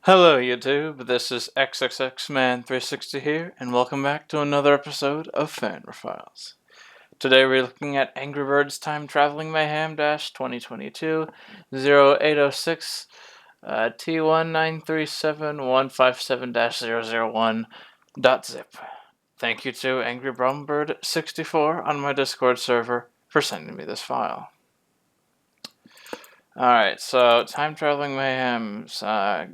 Hello YouTube, this is XXXman360 here, and welcome back to another episode of Fanware Files. Today we're looking at Angry Birds Time Traveling Mayhem-20220806T193715Z-001.zip. Thank you to Angry Bird64 on my Discord server for sending me this file. Alright, so Time Traveling Mayhem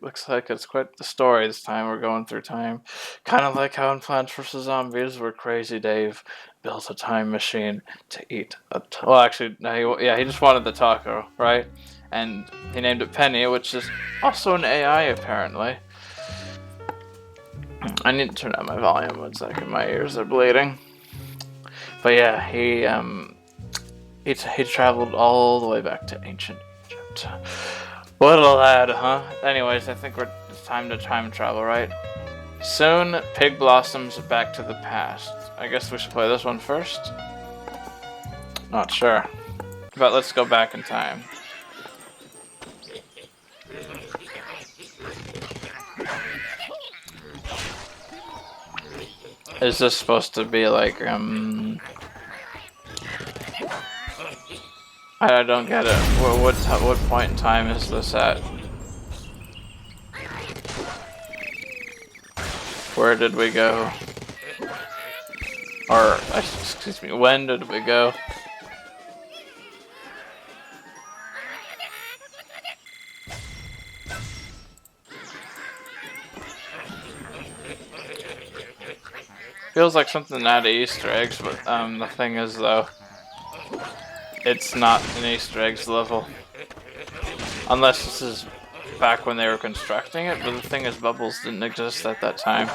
looks like it's quite the story this time. We're going through time. Kind of like how in Plants vs. Zombies, where Crazy Dave built a time machine to eat well, actually, no, he just wanted the taco, right? And he named it Penny, which is also an AI, apparently. I need to turn down my volume 1 second. My ears are bleeding. But yeah, he traveled all the way back to ancient Egypt. What a lad, huh? Anyways, I think it's time to time travel, right? Soon, Pig blossoms back to the past. I guess we should play this one first? Not sure. But let's go back in time. Is this supposed to be like, I don't get it. What point in time is this at? Where did we go? Or, excuse me, when did we go? Feels like something out of Easter eggs, but the thing is though, it's not an Easter eggs level. Unless this is back when they were constructing it, but the thing is bubbles didn't exist at that time.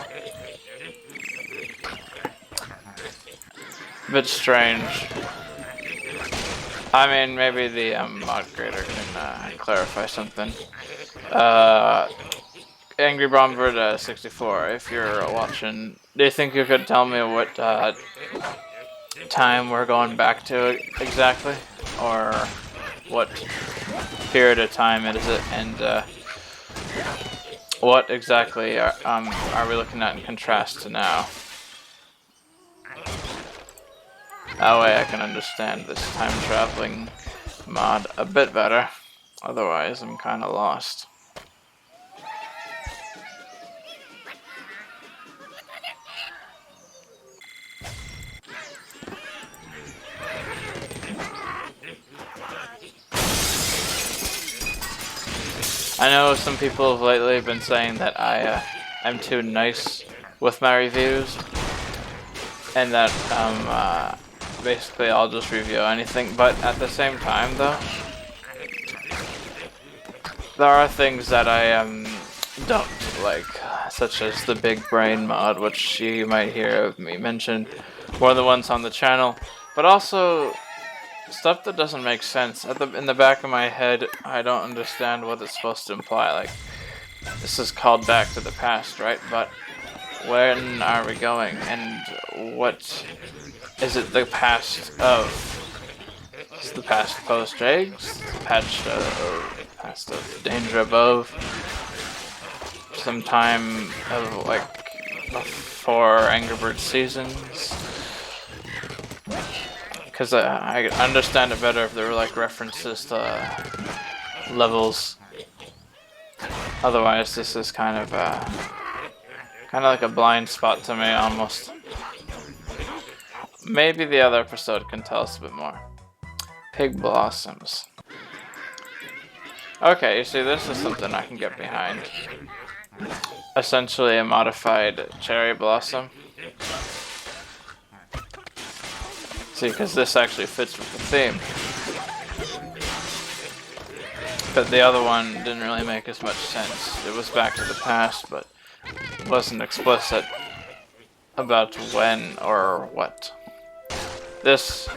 A bit strange. I mean, maybe the mod creator can clarify something. Angry Bird 64, if you're watching, do you think you could tell me what time we're going back to exactly, or what period of time it is it, and what exactly are we looking at in contrast to now? That way I can understand this time traveling mod a bit better. Otherwise, I'm kind of lost. I know some people have lately been saying that I'm too nice with my reviews, and that basically I'll just review anything, but at the same time though, there are things that I don't like, such as the Big Brain mod, which you might hear of me mention more than once on the channel, but also stuff that doesn't make sense. In the back of my head, I don't understand what it's supposed to imply. Like, this is called Back to the Past, right? But when are we going? And what is it the past of? Is the past post eggs? Past of danger above? Sometime of like before Angry Birds seasons? Because I understand it better if there were like references to levels. Otherwise, this is kind of like a blind spot to me almost. Maybe the other episode can tell us a bit more. Pig blossoms. Okay, you see, this is something I can get behind. Essentially a modified cherry blossom. See, because this actually fits with the theme. But the other one didn't really make as much sense. It was back to the past, but it wasn't explicit about when or what. This,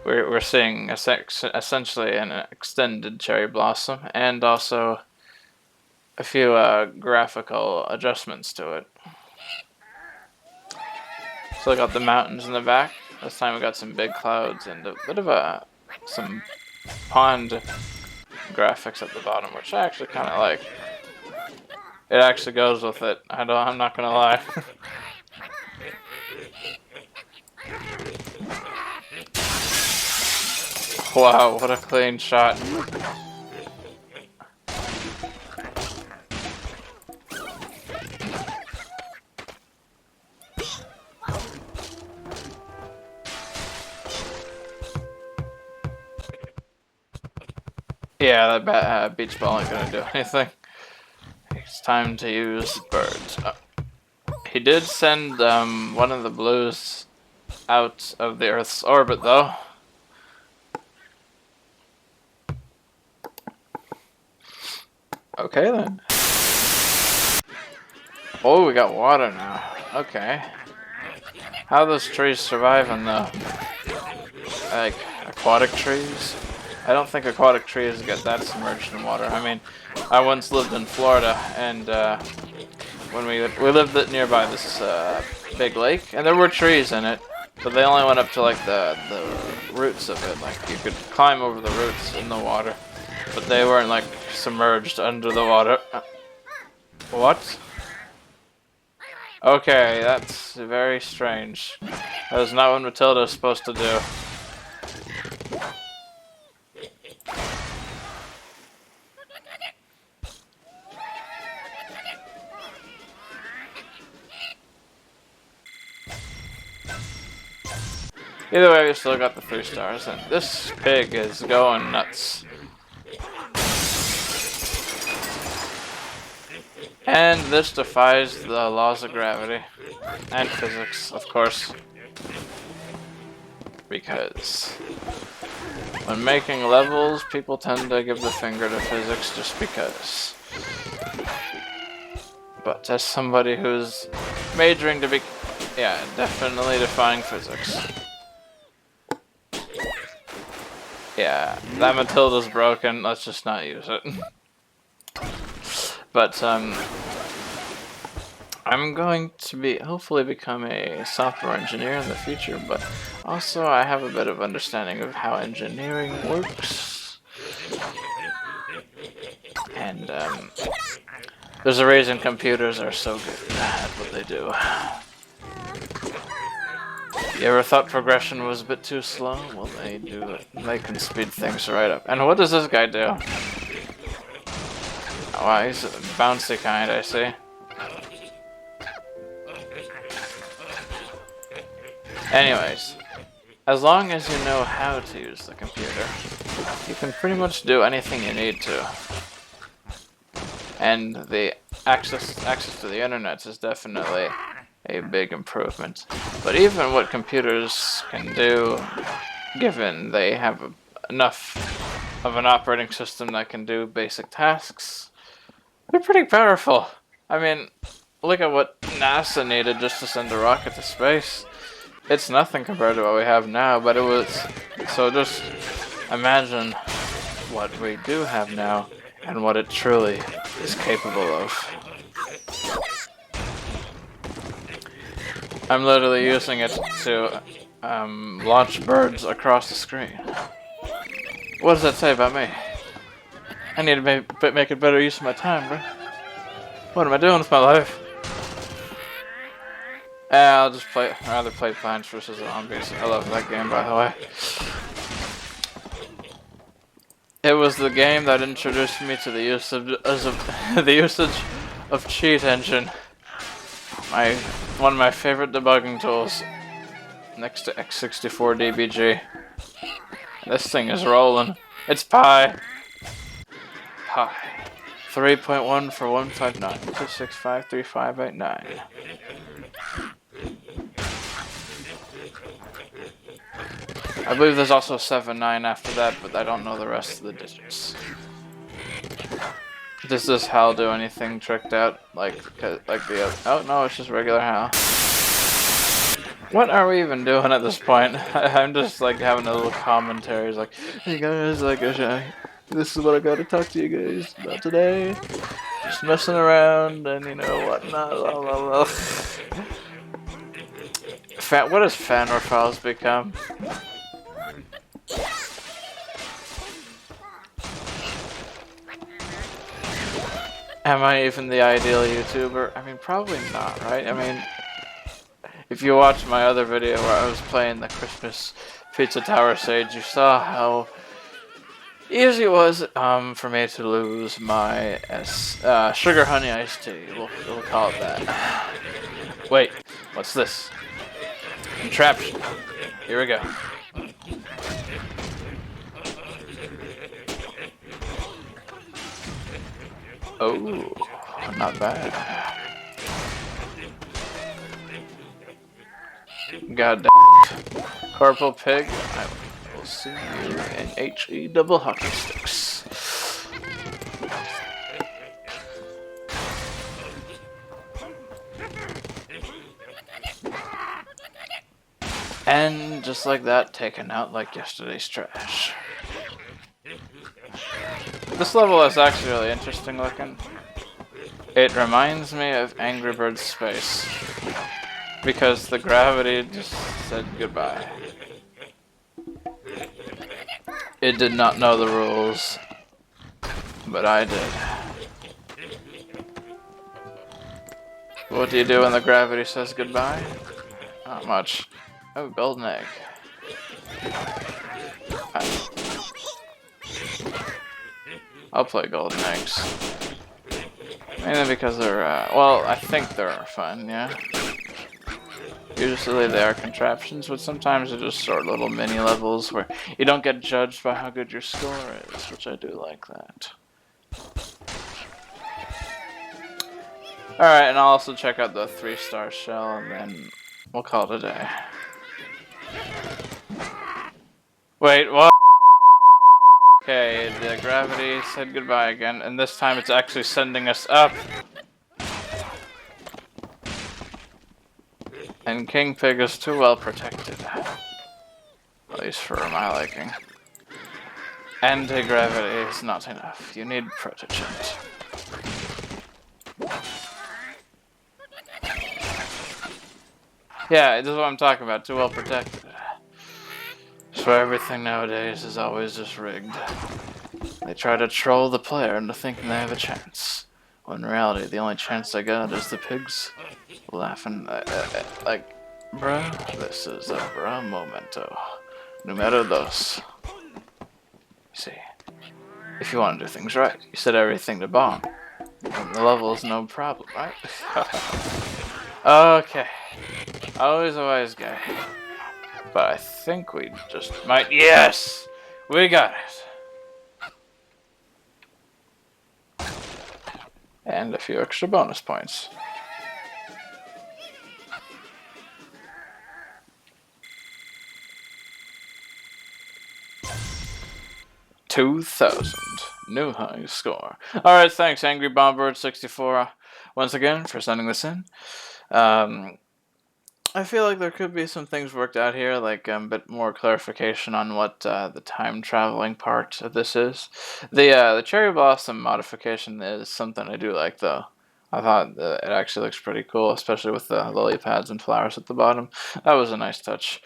we're seeing essentially an extended cherry blossom, and also a few graphical adjustments to it. So I got the mountains in the back. This time we got some big clouds and a bit of some pond graphics at the bottom, which I actually kind of like. It actually goes with it. I'm not gonna lie. Wow, what a clean shot. Yeah, that beach ball ain't gonna do anything. It's time to use birds. He did send one of the blues out of the Earth's orbit, though. Okay, then. Oh, we got water now. Okay. How are those trees surviving, though? Like, aquatic trees? I don't think aquatic trees get that submerged in water. I mean, I once lived in Florida, and when we lived nearby this big lake, and there were trees in it, but they only went up to like the roots of it. Like you could climb over the roots in the water, but they weren't like submerged under the water. What? Okay, that's very strange. That is not what Matilda is supposed to do. Either way, we still got the 3 stars, and this pig is going nuts. And this defies the laws of gravity. And physics, of course. Because when making levels, people tend to give the finger to physics just because. But as somebody who's majoring to be... yeah, definitely defying physics. Yeah, that Matilda's broken, let's just not use it. But, I'm going to hopefully become a software engineer in the future, but also I have a bit of understanding of how engineering works. And, there's a reason computers are so good at what they do. You ever thought progression was a bit too slow? Well, they do it. They can speed things right up. And what does this guy do? Oh, wow, he's a bouncy kind, I see. Anyways, as long as you know how to use the computer, you can pretty much do anything you need to. And the access to the internet is definitely a big improvement. But even what computers can do, given they have enough of an operating system that can do basic tasks, they're pretty powerful. I mean, look at what NASA needed just to send a rocket to space. It's nothing compared to what we have now, but it was... so just imagine what we do have now and what it truly is capable of. I'm literally using it to launch birds across the screen. What does that say about me? I need to make a better use of my time, bro. What am I doing with my life? I'll just rather play Plants vs. Zombies. I love that game, by the way. It was the game that introduced me to the usage of Cheat Engine. One of my favorite debugging tools, next to x64DBG. This thing is rolling. It's Pi. 3.1 for 159 2653589. I believe there's also 79 after that, but I don't know the rest of the digits. Does this HAL do anything tricked out like the other? Oh no, it's just regular HAL. What are we even doing at this point? I'm just like having a little commentary. It's like, hey guys, like this is what I gotta talk to you guys about today. Just messing around and you know whatnot. Blah, blah, blah. What does Fanware Files become? Am I even the ideal YouTuber? I mean, probably not, right? I mean, if you watch my other video where I was playing the Christmas Pizza Tower stage, you saw how easy it was for me to lose my sugar honey iced tea. We'll call it that. Wait, what's this? Contraption. Here we go. Oh, not bad. God damn. Corporal Pig, I will see you in HE double hockey sticks. And just like that, taken out like yesterday's trash. This level is actually really interesting looking. It reminds me of Angry Birds Space, because the gravity just said goodbye. It did not know the rules, but I did. What do you do when the gravity says goodbye? Not much. Oh, golden egg. I'll play golden eggs. Mainly because they're, well, I think they're fun, yeah. Usually they are contraptions, but sometimes they're just sort of little mini levels where you don't get judged by how good your score is, which I do like that. Alright, and I'll also check out the 3-star shell, and then we'll call it a day. Wait, what? Okay, the gravity said goodbye again, and this time it's actually sending us up. And King Pig is too well protected. At least for my liking. Anti-gravity is not enough. You need protection. Yeah, this is what I'm talking about. Too well protected. So everything nowadays is always just rigged. They try to troll the player into thinking they have a chance. When in reality, the only chance they got is the pigs laughing like, bruh, this is a bruh momento. Numero dos. See, if you want to do things right, you set everything to bomb. And the level is no problem, right? Okay. Always a wise guy. But I think we just might. Yes! We got it. And a few extra bonus points. $2,000. New high score. Alright, thanks Angry Bombird 64 once again for sending this in. I feel like there could be some things worked out here, like a bit more clarification on what the time traveling part of this is. The Cherry Blossom modification is something I do like, though. I thought it actually looks pretty cool, especially with the lily pads and flowers at the bottom. That was a nice touch.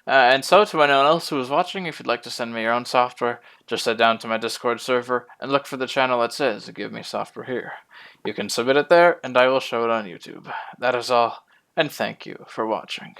And so, to anyone else who is watching, if you'd like to send me your own software, just head down to my Discord server and look for the channel that says "Give me software here." You can submit it there, and I will show it on YouTube. That is all, and thank you for watching.